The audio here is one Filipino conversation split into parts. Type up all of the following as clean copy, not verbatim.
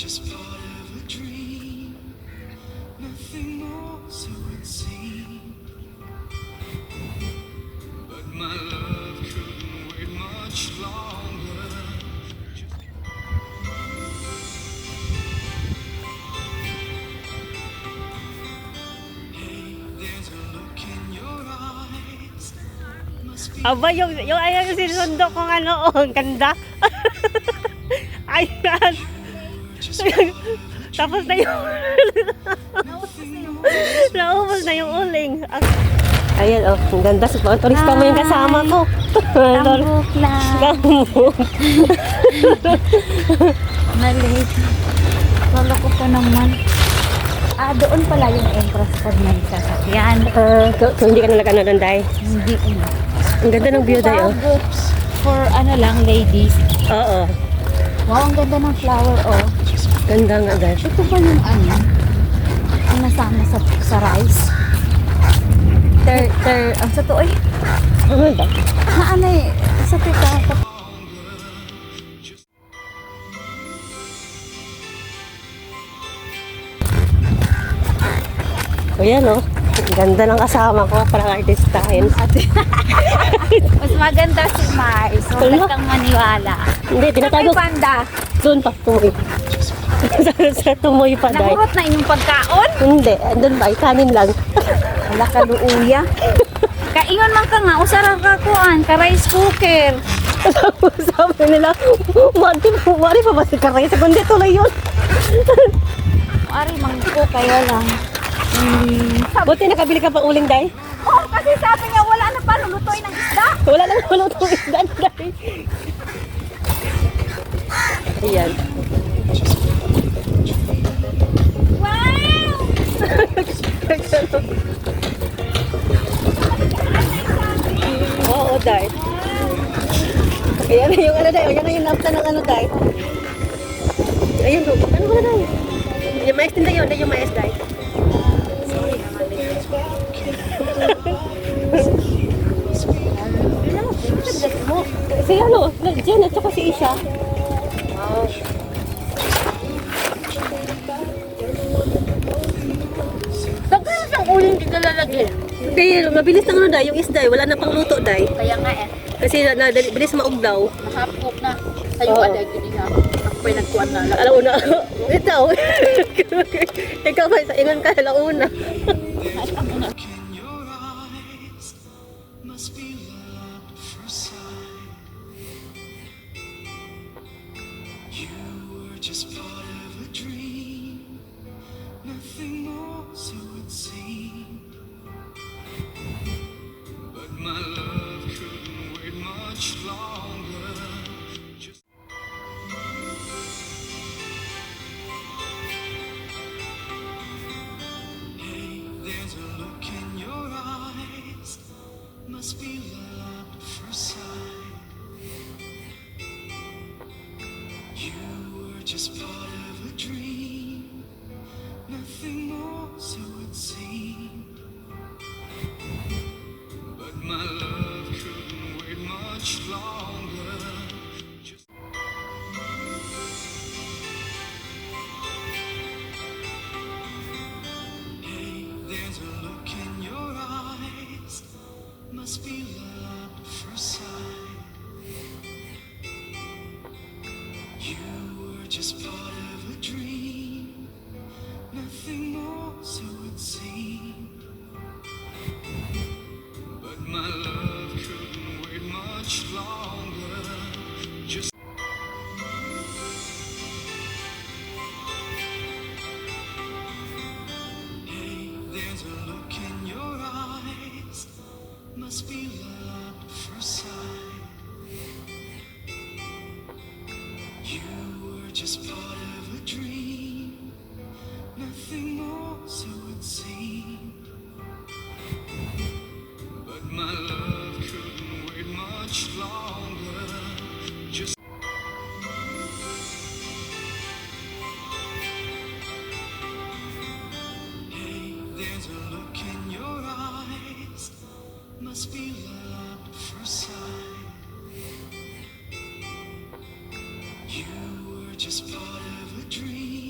just part of a dream, nothing more so it seemed. But my love couldn't wait much longer. Hey, there's a look in your eyes. Must be Aba, yung ayaw yung sinundo kong ano, oh, ang ganda. Ayan. Tapos na yung naubos na yung uling. Ayan, oh, ang ganda. Mga turista mo yung kasama ko. Tambok lang. Gambok. Mali. Lolo ko pa naman. Doon pala yung entrance pag may sasakyan. So hindi ka na nag-ano doon, Day? Hindi. Ang ganda ng view, Day, oh. For ano lang, ladies. Oo. Wow, ang ganda ng flower, oh. Ganda nga, Day. Ito ba yung ano? Ang nasama sa rice? Ang sa to, Ano, Day? ano eh, sa tita. O yan, oh. Ang ganda ng kasama ko. Parang artistahin. Mas maganda si Mars. Huwag kang maniwala. Hindi, tinatago. May panda. Doon pa, tumoy. Sa tumoy pa, Day. Nahurot na inyong pagkaon. Hindi, andun ba? Kanin lang. Wala ka luuya. Kaingon man ka nga, usara ka kuan, ka rice cooker. Sabi nila, wari pa ba si Karay? Kundi tuloy yun. Ari, mangko kayo lang. Buti nakabili ka pa uling, Day. Oo, kasi sabi niya wala na pa lulutuin ng isda. Wala lang malutong isda, Day. Ayan. Wow! Oo, Day. Ayan na yung ano, Day. Ayan na yung napta ng ano, Day. Ayun, ano ka na, Day? Yung mais din, Day. Yun, Day, yung mais, Day. Si ano, Jen at saka si Isha. Wow. Saan siyang uling dito lalagyan? Kaya mabilis lang ano, Day, yung isda, wala na pang luto, Day. Kaya nga Kasi bilis mauglaw. nakapok na. Tayo Oo. ka gini nga. Ako pa'y nagkuhan na lang. Alauna. Ikaw. Ikaw ba, sa ingon ka, alauna. look in your eyes. Must be love at first sight. You were just part of a dream, nothing more so it seemed. But my love couldn't wait much longer. Just hey, there's a look in your eyes. Must be love at first sight. You were just part of a dream, nothing more so it seemed. But my love couldn't wait much longer. Just hey, there's a look in your eyes. Must be love at first sight. You were just part of a dream, nothing more so it seemed. But my love couldn't wait much longer. Just hey, there's a look in your eyes. Must be love at first sight. You were just part of a dream, nothing more so it seemed. But my love couldn't wait much longer. Just hey, there's a look in your eyes. Must be love at first sight. You were just part of a dream.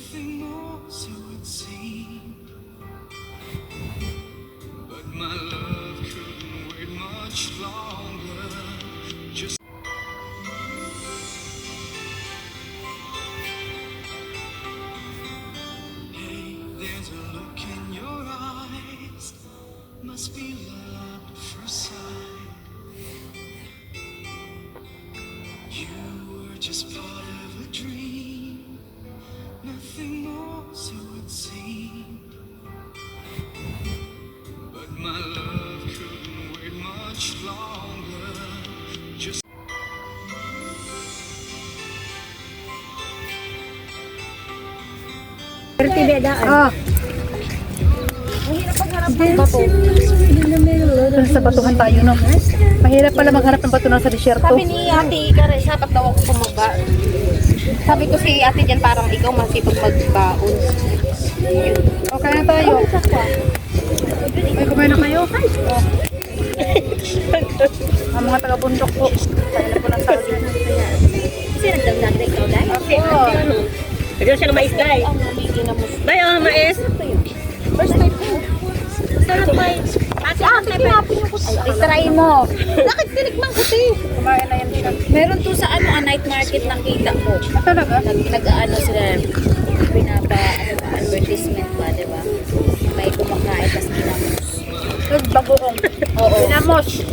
nothing more, so it seemed. But my love couldn't wait much longer. Just hey, there's a look in your eyes. Must be love at first sight. You were just part of a dream. Nothing more, so it seemed. But my love couldn't wait much longer. Just Ah. Sa batuhan tayo, no? Mahirap pala maghanap ng bato na sa disyerto. Sabi ni Ate Ika, dapat daw ako kumaba. Sabi ko si Ate dyan, parang ikaw masipag magbaon. Okay na tayo. May kumain na kayo? Ang mga taga-bundok po. Kaya na po ng sabi. Kasi nagdamdam na ikaw, Day? Oo. Pwede siya ng mais, Day. Day, mais. First time po. Sarap mais. Ate, pinapin yung kusa. I-try mo. Bakit tinikman ko, Tay? Kumain na yan siya. Meron to sa night market ng kita ko. Ah, talaga? Nag-ano sila, advertisement ba, di ba? May kumakain, tas ginamos. Bagoong. Oo. Dinamos.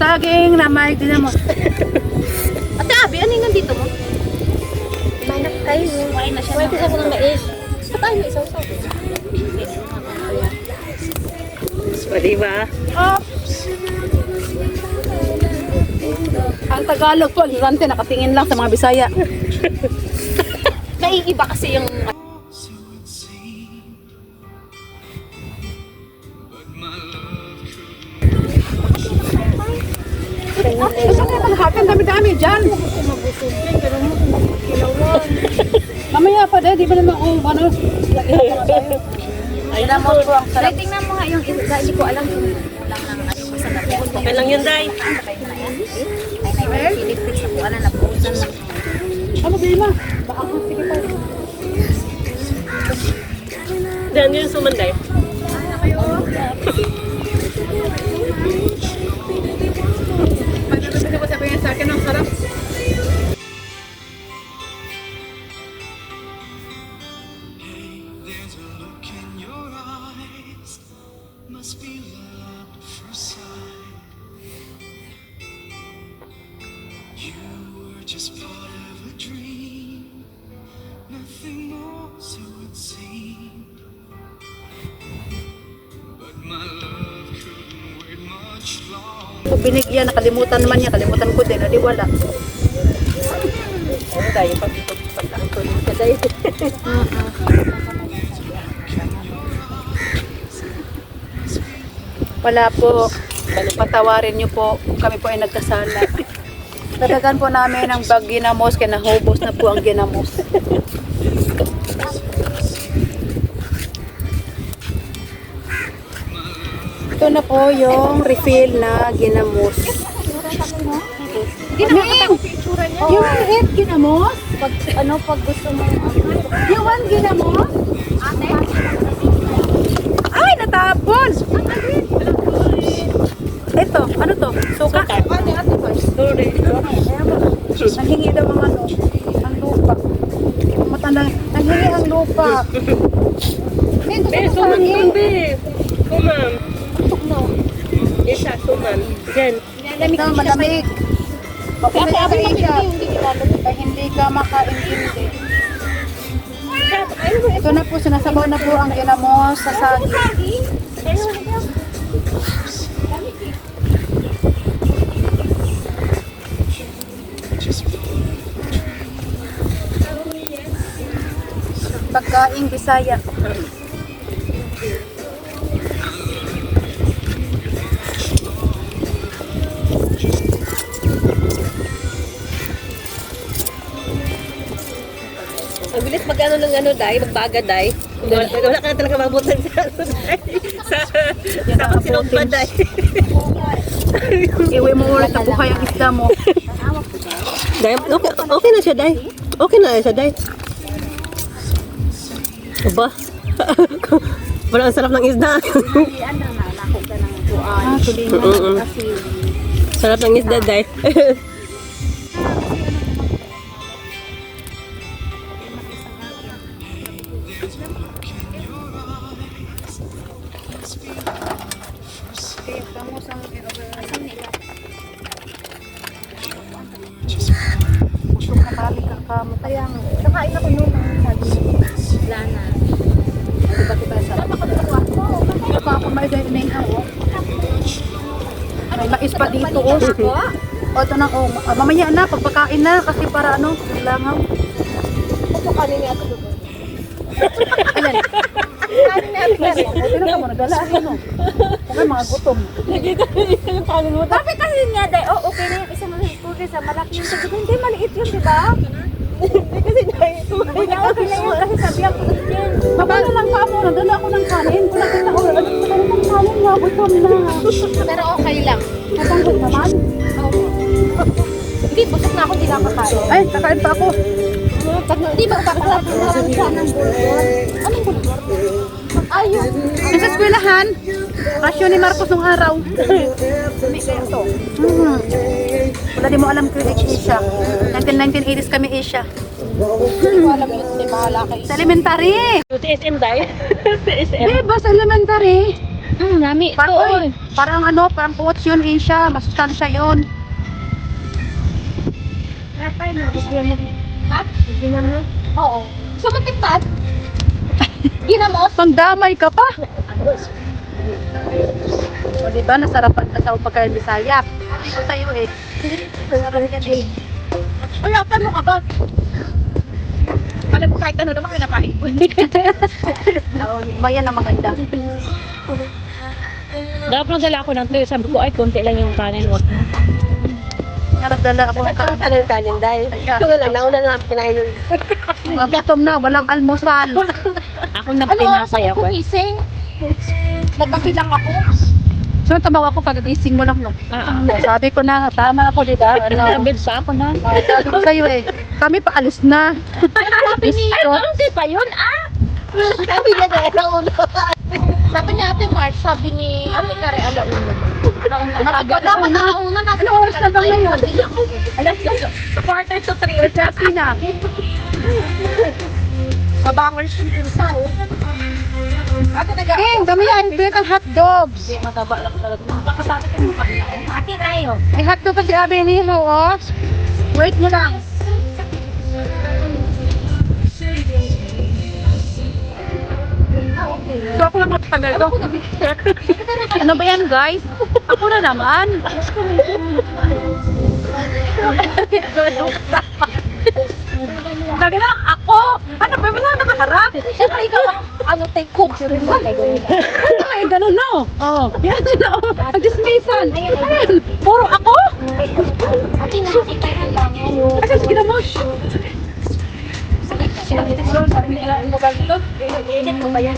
Saging na may dinamos. Ate Abi, ano yung nandito mo? Manap kayo. Kumain na siya. Pwede ako ng mais. Sa tayo may isaw-saw. Pwede ba? Oh. Ang Tagalog po, Lurante, nakatingin lang sa mga Bisaya. Naiiba kasi yung... so it seemed. But my love couldn't. Basta kayo kalahati, ang dami-dami dyan. Mamaya pa dahil, di ba naman kung ano, lagyan ko na tayo. Ginamos po ang sarap. Tingnan mo nga yung isa, hindi ko alam kung lang ng ano basta na po. Okay lang yun, Day. Ay, Philippines na po, ano, napuusan lang. Ano ba yun? Baka kung sige pa. Diyan yun suman, Day. Pwede ko sabihin sa akin, ang sarap. Hey, there's a look in your eyes. Must be love at first sight. You were just part of a dream. Nothing more, so it seemed. But my love couldn't wait much longer. Kung binigyan, nakalimutan naman niya, kalimutan ko din, di wala. Oo, Day. Pag-ako yun ka, Day. Wala po. Patawarin niyo po. Kami po ay nagkasala. Dadagan po namin ang bag ginamos kaya nahubos na po ang ginamos. Ito na po yung refill na ginamos. Ginamos! Yung hit ginamos? Pag gusto mo, Yung one ginamos? Ay, natapon! Ito, ano to? Suka? Nanghingi daw ang ano, ang lupa. Matanda, nanghingi ang lupa. Dito Be, sa suman saging. doon, Be. Suman. Isa, suman. Diyan. Ito, malamig. Okay na siya. Kaya hindi ka makaintindi. Ito na po, sinasabaw na po ang ginamos sa saging. Pagkaing Bisaya. Ang bilis mag-ano ng ano, Day. Magbaga, Day. Wala ka na talaga mabutan sa ano, Day. Sa pagsinumpa, Day. Iwi mo ulit ang buhay ang isda mo. Day, okay na siya, Day. Okay na siya, Day. Aba. Parang ang sarap ng isda. Yan na na, nakog ka ng tuan. Tulingan. Mm-mm. Kasi, Sarap ng isda, day. asan nila? Busog na kami kakamo. Kaya nga, nakain ako noon. Sabi niya, wala na. Diba diba sarap? Hindi pa ako may ganyan ako. May mais pa dito oh. O ito na oh. Mamaya na, pagpakain na kasi para ano, langaw. Opo, kanin niya ako doon. Ayan. Kanin na ako. Buti na ka mo, nagala ako no. Okay, mga gutom. Nakita niyo yung kanin mo. Bakit kasi niya, day, oh, okay na yung isang mga sa malaki yung sabi ko, hindi, maliit yun, di ba? Hindi kasi, day. Kaya okay na yun kasi sabi ako din. Baba na lang pa ako, nagala ako ng kanin. Kung nakita ko, ano ng kanin nga, gutom na. Pero okay lang. Natanggol naman. Hindi, busog na ako, hindi nakakain. Ay, kakain pa ako. Hindi ba kapag siya ng bulgur? Anong bulgur? Ayun. Yung sa eskwelahan, rasyon ni Marcos nung araw. May ganito. Wala di mo alam ko yung Asia. 1980s kami Asia. Hindi ko alam yun, hindi bahala kayo. Sa elementary. TSM, day. TSM. Eh, ba sa elementary? Nami. Parang ano, parang coach yun Asia. Masustansya yun. Oo. Sumatipad. Ginamos. Pangdamay ka pa. O diba, nasarapan ka sa pagkain Bisaya. Ito sa'yo eh. Sarap yan eh. Uy, ano ka ba? Alam mo kahit ano naman kinapain ko. Bayan na maganda. Dapat nang dala ako ng tuyo. Sabi ko, ay, konti lang yung kanin. Wag na. Naradala ako ng kanin. Ano yung kanin, day? Ito na lang. Nauna na ang kinain yun. Gutom na, walang almusal. Ako na pinasay ako. Kumising. Nagkapilang ako. So, tamawa ko pag-gising mo lang, no? Sabi ko na, tama ako, di ba? Nabid sa ako na. Sabi ko sa'yo eh, kami paalis na. Sabi ni, hindi pa yun, ah! Sabi niya dahil na ulo. Sabi ni Ate Mark, sabi ni Ate Kare, alauna. Nauna na. Ano oras na ba ngayon? Alas lang. Quarter to 3. Kasi na. Mabangers yung tao. King, dami yan. Bit ang hotdogs. Mataba lang talaga. Baka sa akin Ate tayo. May hotdog pa si Abby Nilo, oh. Wait mo lang. So ako lang magtagal ito. Ano ba yan, guys? Ako na naman. Lagi na lang ako. Ano ba? Wala na makaharap. Siyempre ikaw, ano, take cook. Ay, ganun na. Oh. Yan sila. Oh. Nag-dismissan. Ayan. Puro ako. Ate na, ikaw lang. Kasi sige na mo. Edit mo ba yan?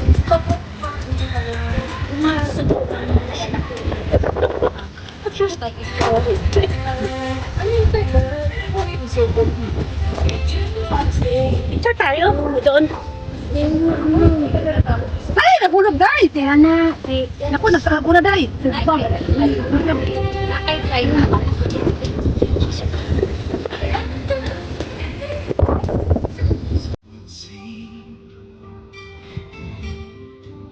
Picture tayo. Doon. Ay, nagulog guys. Kaya na. Naku, nagsago na dahil. Nakay tayo.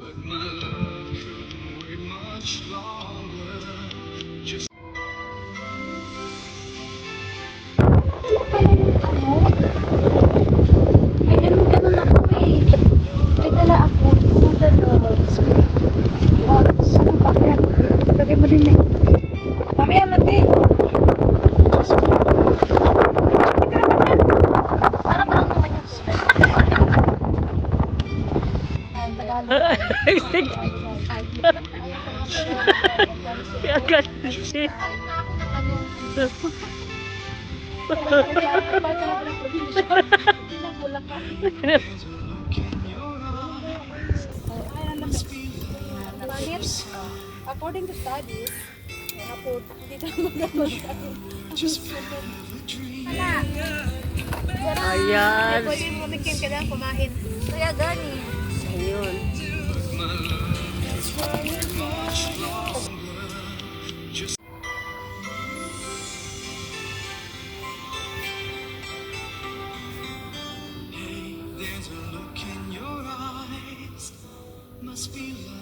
But my love could wait much longer. Just Ay, ganun ako eh. May dala ako. Pumunta doon. Lagay mo din eh. Mamaya mati. Para parang naman yung Agad. According to studies, just part of a dream. Ayan. pwede mo kumain. Kaya gani. Ayun. Hey, there's a look in your eyes. Must be love.